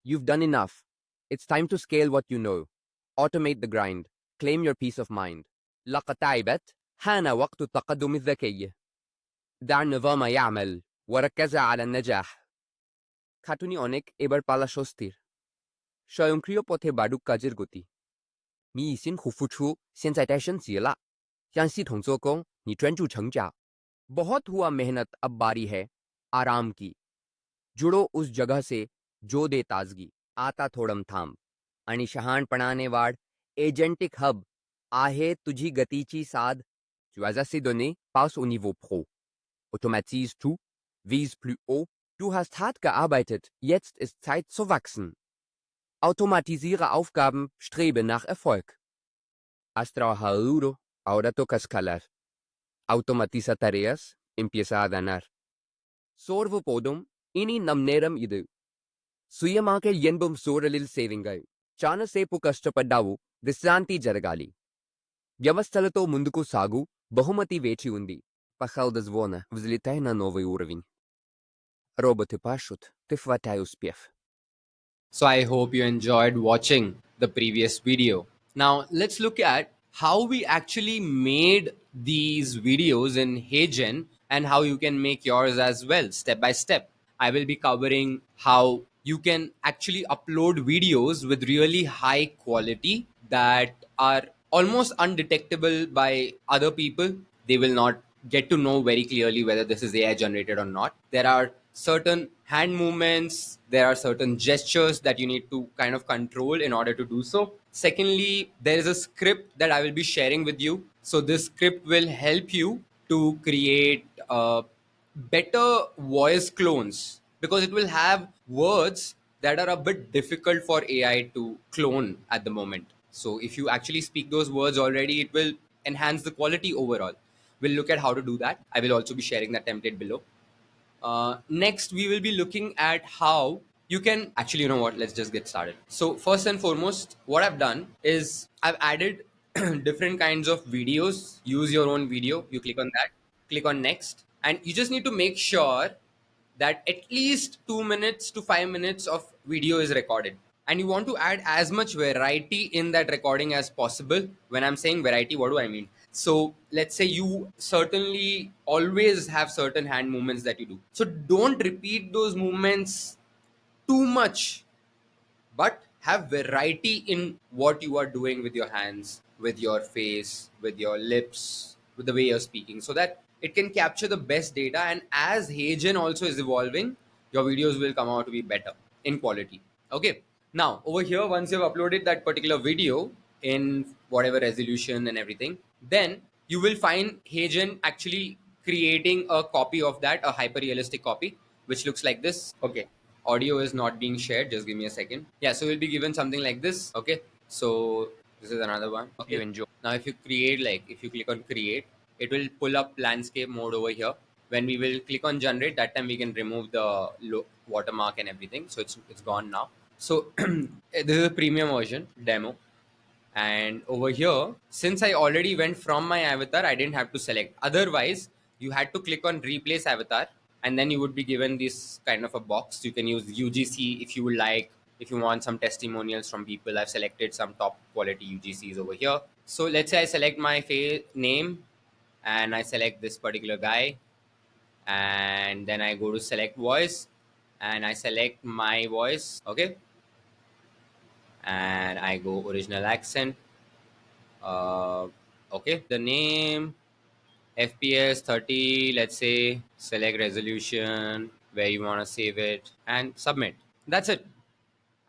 You've done enough. It's time to scale what you know. Automate the grind. Claim your peace of mind. لقد تعبت. حان وقت التقدم الذكي. دع النظام يعمل وركز على النجاح. খাটুনি অনেক, এবার পালা স্বস্তির। স্বয়ংক্রিয় পথে বাড়ুক কাজের গতি。你已辛苦付出，现在该升级了。让系统做工，你专注成长。बहुत हुआ मेहनत, अब बारी है आराम की। जुड़ो उस जगह से जो दे ताजगी. आता थोडम थांब. आणि शहाणपणाने वाढ. एजंटिक हब आहे तुझी गतीची साध. Tu as assez donné, passe au niveau pro. Automatise tout, vise plus haut. Du hast hart gearbeitet, jetzt ist Zeit zu wachsen. Automatisiere Aufgaben, strebe nach Erfolg. Has trabajado duro, ahora toca escalar. Automatiza tareas, empieza a ganar. சோர்வு போதும், இனி நம் நேரம் இது. சுயமாக இயன்பும் சூழலில் సేవింగై. చాలాసేపు కష్టపడ్డావు, విశ్రాంతి జరగాలి. వ్యవస్థలతో ముందుకు సాగు, బహుమతి వేచి ఉంది. Пахал дозвона, взлетай на новый уровень. Роботы пашут, ты хватай успех. So I hope you enjoyed watching the previous video. Now let's look at how we actually made these videos in Heygen and how you can make yours as well, step by step. I will be covering how you can actually upload videos with really high quality that are almost undetectable by other people. They will not get to know very clearly whether this is AI generated or not. There are certain hand movements, there are certain gestures that you need to kind of control in order to do so. Secondly, there is a script that I will be sharing with you. So this script will help you to create better voice clones, because it will have words that are a bit difficult for AI to clone at the moment. So if you actually speak those words already, it will enhance the quality overall. We'll look at how to do that. I will also be sharing that template below. Next, we will be looking at how you can actually, you know what, let's just get started. So first and foremost, what I've done is I've added different kinds of videos. Use your own video. You click on that, click on next, and you just need to make sure that at least 2 minutes to 5 minutes of video is recorded. And you want to add as much variety in that recording as possible. When I'm saying variety, what do I mean? So let's say you certainly always have certain hand movements that you do. So don't repeat those movements too much, but have variety in what you are doing with your hands, with your face, with your lips, with the way you're speaking, so that it can capture the best data. And as Heygen also is evolving, your videos will come out to be better in quality. Okay. Now over here, once you've uploaded that particular video in whatever resolution and everything, then you will find Heygen actually creating a copy of that, a hyper realistic copy, which looks like this. Okay, audio is not being shared, just give me a second. Yeah, so we'll be given something like this. Okay, so this is another one. Okay, you enjoy. Now if you create, like if you click on create, it will pull up landscape mode over here. When we will click on generate, that time we can remove the watermark and everything, so it's gone now. So this is a premium version demo. And over here, since I already went from my avatar, I didn't have to select. Otherwise, you had to click on replace avatar, and then you would be given this kind of a box. You can use UGC if you would like, if you want some testimonials from people. I've selected some top quality UGCs over here. So let's say I select my name and I select this particular guy, and then I go to select voice and I select my voice. Okay, and I go original accent. Okay, the name, FPS 30, let's say, select resolution where you want to save it and submit. That's it.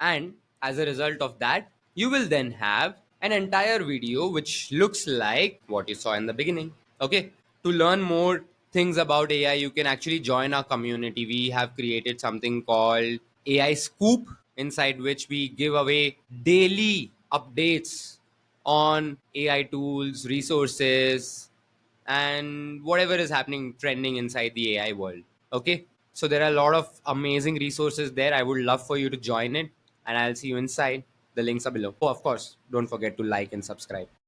And as a result of that, you will then have an entire video which looks like what you saw in the beginning. Okay, to learn more things about AI, you can actually join our community. We have created something called AI Scoop, inside which we give away daily updates on AI tools, resources, and whatever is happening trending inside the AI world. Okay, so there are a lot of amazing resources there. I would love for you to join it, and I'll see you inside. The links are below. Oh, of course, don't forget to like and subscribe.